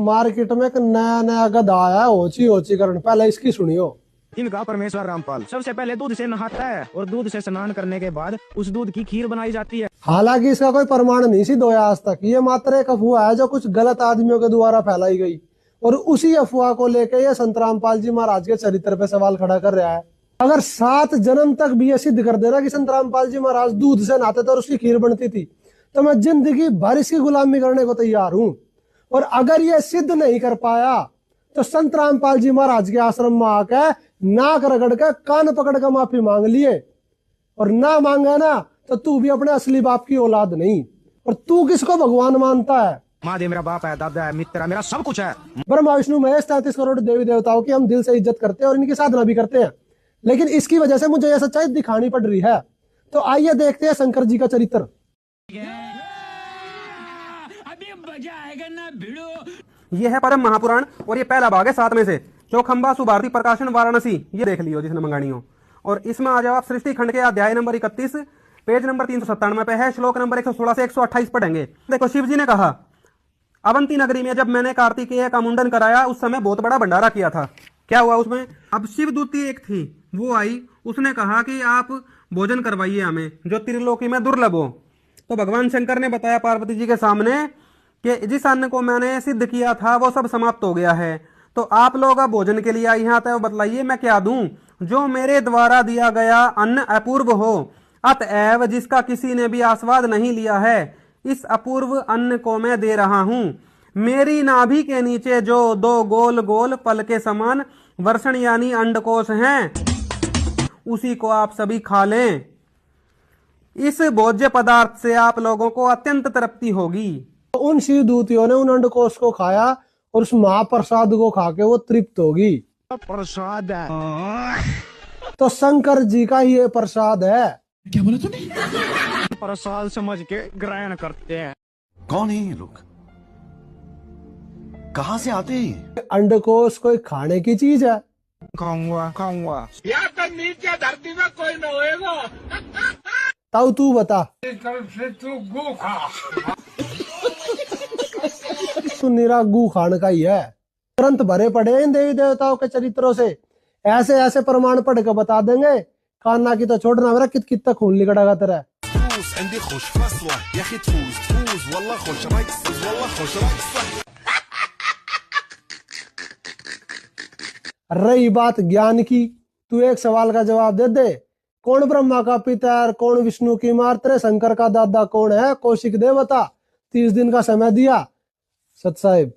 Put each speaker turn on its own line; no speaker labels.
Market में एक नया नया गधा आया है, ओची ओची करण। पहले इसकी सुनियो।
इनका परमेश्वर रामपाल सबसे पहले दूध से नहाता है और दूध से स्नान करने के बाद उस दूध की खीर बनाई जाती है।
हालांकि इसका कोई प्रमाण नहीं सिद्ध होया आज तक। ये मात्र एक अफवाह है जो कुछ गलत आदमियों के द्वारा फैलाई गई, और उसी अफवाह को लेकर ये संत रामपाल जी महाराज के चरित्र पे सवाल खड़ा कर रहा है। अगर 7 जन्म तक भी ये सिद्ध कर देना कि संत रामपाल जी महाराज दूध से नहाते थे और उसकी खीर बनती थी, तो मैं जिंदगी भर इसकी गुलामी करने को तैयार हूं। और अगर ये सिद्ध नहीं कर पाया तो संत रामपाल जी महाराज के आश्रम में आकर नाक रगड़ के कान पकड़ कर माफी मांग लिए, और ना मांगा ना तो तू भी अपने असली बाप की औलाद नहीं। और तू किसको भगवान मानता है?
महादेव मेरा बाप है, दादा है, मित्र है, मेरा सब कुछ है।
ब्रह्मा विष्णु महेश 33 करोड़ देवी देवताओं की हम दिल से इज्जत करते हैं और इनकी साधना भी करते हैं, लेकिन इसकी वजह से मुझे यह सच्चाई दिखानी पड़ रही है। तो आइए देखते हैं शंकर जी का चरित्र।
अभी मजा आएगा ना भिड़ो।
ये है परम महापुराण और ये पहला भाग है 7 में से। चौखंबा सुभारती प्रकाशन वाराणसी, ये देख लियो जिसने मंगानी हो। और इसमें आ जाओ आप सृष्टि खंड के अध्याय नंबर 31 पेज नंबर 397 पे है, श्लोक नंबर 116 से 128 पढ़ेंगे। देखो, शिव जी ने कहा, अवंती नगरी में जब मैंने कार्तिकेय का मुंडन कराया उस समय बहुत बड़ा भंडारा किया था। क्या हुआ उसमें? अब शिवदूती एक थी, वो आई, उसने कहा कि आप भोजन करवाइए हमें जो त्रिलोकी में दुर्लभ हो। तो भगवान शंकर ने बताया पार्वती जी के सामने कि जिस अन्न को मैंने सिद्ध किया था वो सब समाप्त हो गया है, तो आप लोग अब भोजन के लिए यहाँ तक बतलाइए मैं क्या दूं। जो मेरे द्वारा दिया गया अन्न अपूर्व हो, अतएव जिसका किसी ने भी आस्वाद नहीं लिया है, इस अपूर्व अन्न को मैं दे रहा हूं। मेरी नाभि के नीचे जो 2 गोल गोल पल के समान वर्षण यानी अंडकोश हैं, उसी को आप सभी खा लें। इस भोज्य पदार्थ से आप लोगों को अत्यंत तृप्ति होगी।
उन शिव दूतियों ने उन अंडकोश को खाया और उस महाप्रसाद को खा के वो तृप्त होगी।
प्रसाद है,
तो शंकर जी का ये प्रसाद है।
क्या बोला तूने?
प्रसाद समझ के ग्रहण करते हैं।
कौन है ये लोग? कहां से आते हैं?
अंडकोश कोई खाने की चीज है?
खाऊंगा खाऊंगा।
या तो नीचे धरती में कोई न होएगा।
ताऊ तू बता,
कल से तू गो खा।
तू निरा गू खान का ही है। ग्रंथ भरे पड़े इन देवी देवताओं के चरित्रों से, ऐसे ऐसे प्रमाण पढ़ के बता देंगे। कान्ना की तो छोड़ना, मेरा कित कित तक खून निकलेगा तेरा। रही बात ज्ञान की, तू एक सवाल का जवाब दे दे। कौन ब्रह्मा का पिता है, कौन विष्णु की माँ, तेरे शंकर का दादा कौन है? कौशिक दे बता। 30 दिन का समय दिया सत साहिब।